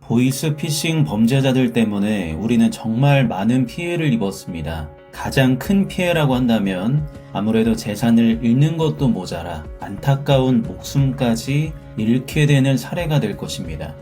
보이스피싱 범죄자들 때문에 우리는 정말 많은 피해를 입었습니다. 가장 큰 피해라고 한다면 아무래도 재산을 잃는 것도 모자라 안타까운 목숨까지 잃게 되는 사례가 될 것입니다.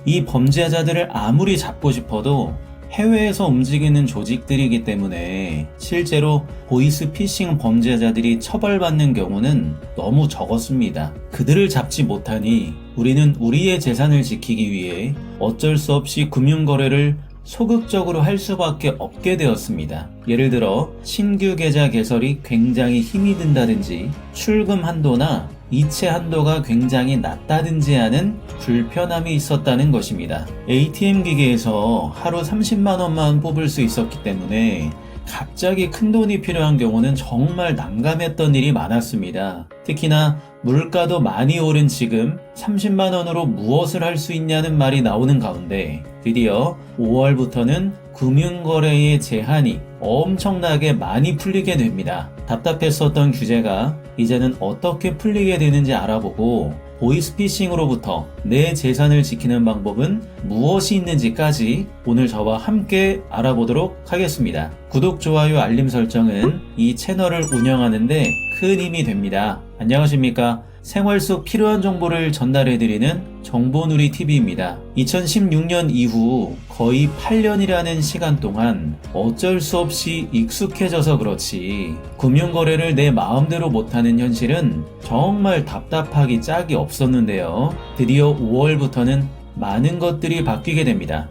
이 범죄자들을 아무리 잡고 싶어도 해외에서 움직이는 조직들이기 때문에 실제로 보이스피싱 범죄자들이 처벌받는 경우는 너무 적었습니다. 그들을 잡지 못하니 우리는 우리의 재산을 지키기 위해 어쩔 수 없이 금융거래를 소극적으로 할 수밖에 없게 되었습니다. 예를 들어 신규 계좌 개설이 굉장히 힘이 든다든지 출금 한도나 이체 한도가 굉장히 낮다든지 하는 불편함이 있었다는 것입니다. ATM 기계에서 하루 30만원만 뽑을 수 있었기 때문에 갑자기 큰 돈이 필요한 경우는 정말 난감했던 일이 많았습니다. 특히나 물가도 많이 오른 지금 30만원으로 무엇을 할 수 있냐는 말이 나오는 가운데 드디어 5월부터는 금융거래의 제한이 엄청나게 많이 풀리게 됩니다. 답답했었던 규제가 이제는 어떻게 풀리게 되는지 알아보고 보이스피싱으로부터 내 재산을 지키는 방법은 무엇이 있는지까지 오늘 저와 함께 알아보도록 하겠습니다. 구독, 좋아요, 알림 설정은 이 채널을 운영하는데 큰 힘이 됩니다. 안녕하십니까? 생활 속 필요한 정보를 전달해드리는 정보누리TV입니다. 2016년 이후 거의 8년이라는 시간 동안 어쩔 수 없이 익숙해져서 그렇지 금융거래를 내 마음대로 못하는 현실은 정말 답답하기 짝이 없었는데요. 드디어 5월부터는 많은 것들이 바뀌게 됩니다.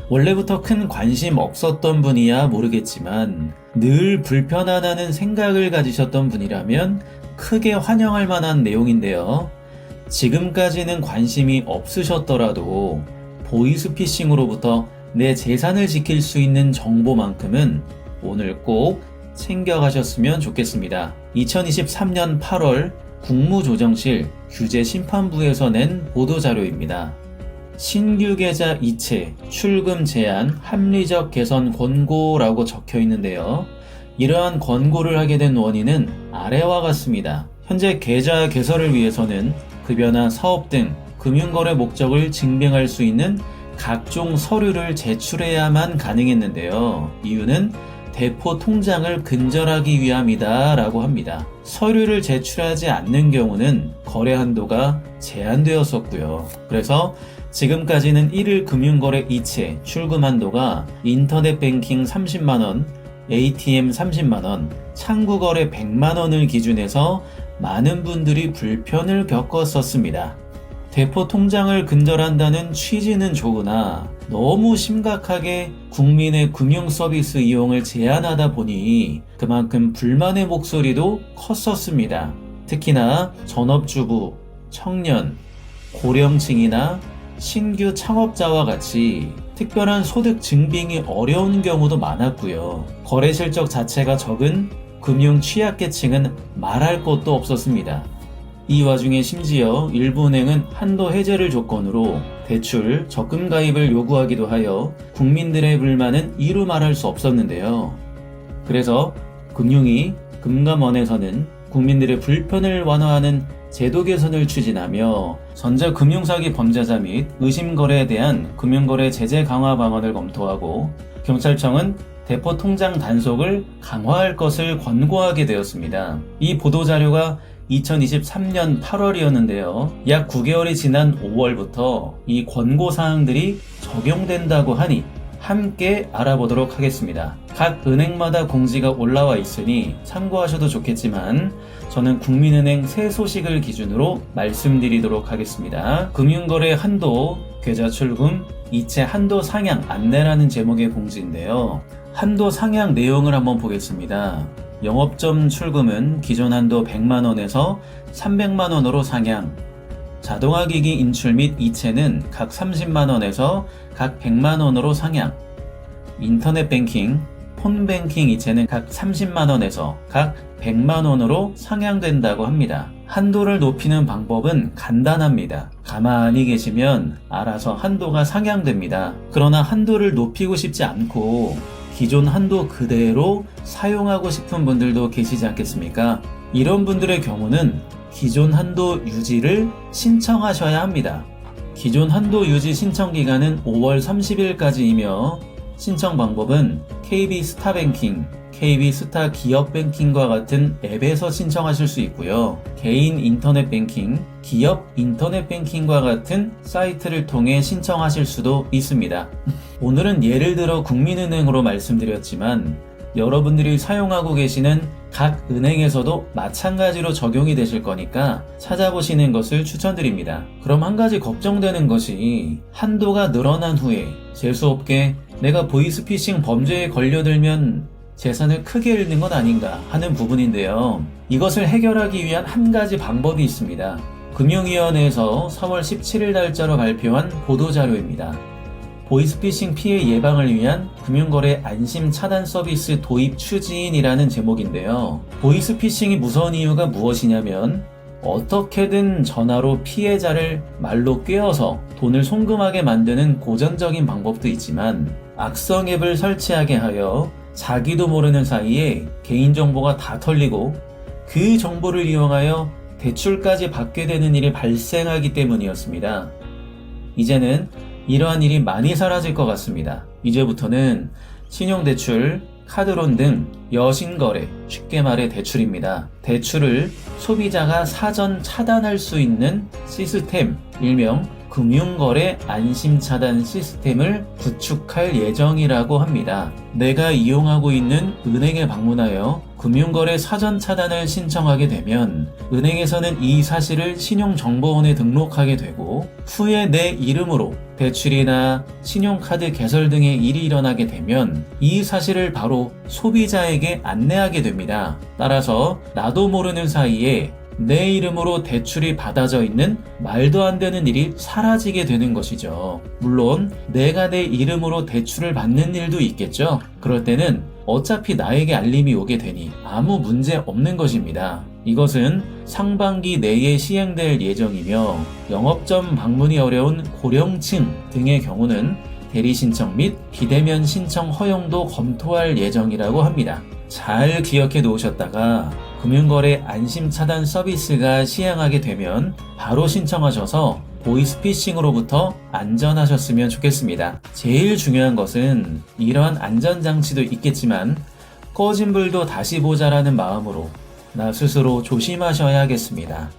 원래부터 큰 관심 없었던 분이야 모르겠지만 늘 불편하다는 생각을 가지셨던 분이라면 크게 환영할 만한 내용인데요. 지금까지는 관심이 없으셨더라도 보이스피싱으로부터 내 재산을 지킬 수 있는 정보만큼은 오늘 꼭 챙겨가셨으면 좋겠습니다. 2023년 8월 국무조정실 규제심판부에서 낸 보도자료입니다. 신규 계좌 이체, 출금 제한, 합리적 개선 권고라고 적혀 있는데요. 이러한 권고를 하게 된 원인은 아래와 같습니다. 현재 계좌 개설을 위해서는 급여나 사업 등 금융거래 목적을 증명할 수 있는 각종 서류를 제출해야만 가능했는데요. 이유는 대포 통장을 근절하기 위함이다 라고 합니다. 서류를 제출하지 않는 경우는 거래 한도가 제한되었었고요. 그래서 지금까지는 1일 금융거래 이체, 출금 한도가 인터넷 뱅킹 30만원, ATM 30만원, 창구거래 100만원을 기준해서 많은 분들이 불편을 겪었었습니다. 대포 통장을 근절한다는 취지는 좋으나 너무 심각하게 국민의 금융 서비스 이용을 제한하다 보니 그만큼 불만의 목소리도 컸었습니다. 특히나 전업주부, 청년, 고령층이나 신규 창업자와 같이 특별한 소득 증빙이 어려운 경우도 많았고요. 거래 실적 자체가 적은 금융 취약계층은 말할 것도 없었습니다. 이 와중에 심지어 일부 은행은 한도 해제를 조건으로 대출, 적금 가입을 요구하기도 하여 국민들의 불만은 이루 말할 수 없었는데요. 그래서 금융위, 금감원에서는 국민들의 불편을 완화하는 제도 개선을 추진하며 전자금융사기 범죄자 및 의심거래에 대한 금융거래 제재 강화 방안을 검토하고 경찰청은 대포 통장 단속을 강화할 것을 권고하게 되었습니다. 이 보도자료가 2023년 8월이었는데요. 약 9개월이 지난 5월부터 이 권고사항들이 적용된다고 하니 함께 알아보도록 하겠습니다. 각 은행마다 공지가 올라와 있으니 참고하셔도 좋겠지만 저는 국민은행 새 소식을 기준으로 말씀드리도록 하겠습니다. 금융거래 한도, 계좌 출금, 이체 한도 상향 안내라는 제목의 공지인데요. 한도 상향 내용을 한번 보겠습니다. 영업점 출금은 기존 한도 100만원에서 300만원으로 상향, 자동화기기 인출 및 이체는 각 30만원에서 각 100만원으로 상향, 인터넷 뱅킹, 폰뱅킹 이체는 각 30만원에서 각 100만원으로 상향된다고 합니다. 한도를 높이는 방법은 간단합니다. 가만히 계시면 알아서 한도가 상향됩니다. 그러나 한도를 높이고 싶지 않고 기존 한도 그대로 사용하고 싶은 분들도 계시지 않겠습니까? 이런 분들의 경우는 기존 한도 유지를 신청하셔야 합니다. 기존 한도 유지 신청 기간은 5월 30일까지이며 신청 방법은 KB스타뱅킹, KB스타 기업뱅킹과 같은 앱에서 신청하실 수 있고요. 개인 인터넷뱅킹, 기업 인터넷뱅킹과 같은 사이트를 통해 신청하실 수도 있습니다. 오늘은 예를 들어 국민은행으로 말씀드렸지만 여러분들이 사용하고 계시는 각 은행에서도 마찬가지로 적용이 되실 거니까 찾아보시는 것을 추천드립니다. 그럼 한 가지 걱정되는 것이 한도가 늘어난 후에 재수없게 내가 보이스피싱 범죄에 걸려들면 재산을 크게 잃는 건 아닌가 하는 부분인데요. 이것을 해결하기 위한 한 가지 방법이 있습니다. 금융위원회에서 4월 17일 날짜로 발표한 보도자료입니다. 보이스피싱 피해 예방을 위한 금융거래 안심 차단 서비스 도입 추진이라는 제목인데요. 보이스피싱이 무서운 이유가 무엇이냐면 어떻게든 전화로 피해자를 말로 꿰어서 돈을 송금하게 만드는 고전적인 방법도 있지만 악성 앱을 설치하게 하여 자기도 모르는 사이에 개인정보가 다 털리고 그 정보를 이용하여 대출까지 받게 되는 일이 발생하기 때문이었습니다. 이제는 이러한 일이 많이 사라질 것 같습니다. 이제부터는 신용대출, 카드론 등 여신거래, 쉽게 말해 대출입니다. 대출을 소비자가 사전 차단할 수 있는 시스템, 일명 금융거래 안심차단 시스템을 구축할 예정이라고 합니다. 내가 이용하고 있는 은행에 방문하여 금융거래 사전 차단을 신청하게 되면 은행에서는 이 사실을 신용정보원에 등록하게 되고 후에 내 이름으로 대출이나 신용카드 개설 등의 일이 일어나게 되면 이 사실을 바로 소비자에게 안내하게 됩니다. 따라서 나도 모르는 사이에 내 이름으로 대출이 받아져 있는 말도 안 되는 일이 사라지게 되는 것이죠. 물론 내가 내 이름으로 대출을 받는 일도 있겠죠. 그럴 때는 어차피 나에게 알림이 오게 되니 아무 문제 없는 것입니다. 이것은 상반기 내에 시행될 예정이며 영업점 방문이 어려운 고령층 등의 경우는 대리 신청 및 비대면 신청 허용도 검토할 예정이라고 합니다. 잘 기억해 놓으셨다가 금융거래 안심차단 서비스가 시행하게 되면 바로 신청하셔서 보이스피싱으로부터 안전하셨으면 좋겠습니다. 제일 중요한 것은 이러한 안전장치도 있겠지만 꺼진 불도 다시 보자라는 마음으로 나 스스로 조심하셔야겠습니다.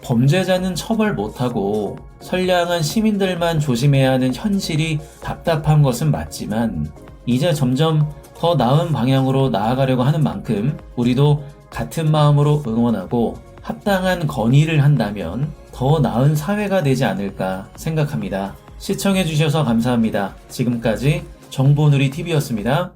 범죄자는 처벌 못하고 선량한 시민들만 조심해야 하는 현실이 답답한 것은 맞지만 이제 점점 더 나은 방향으로 나아가려고 하는 만큼 우리도 같은 마음으로 응원하고 합당한 건의를 한다면 더 나은 사회가 되지 않을까 생각합니다. 시청해주셔서 감사합니다. 지금까지 정보누리TV였습니다.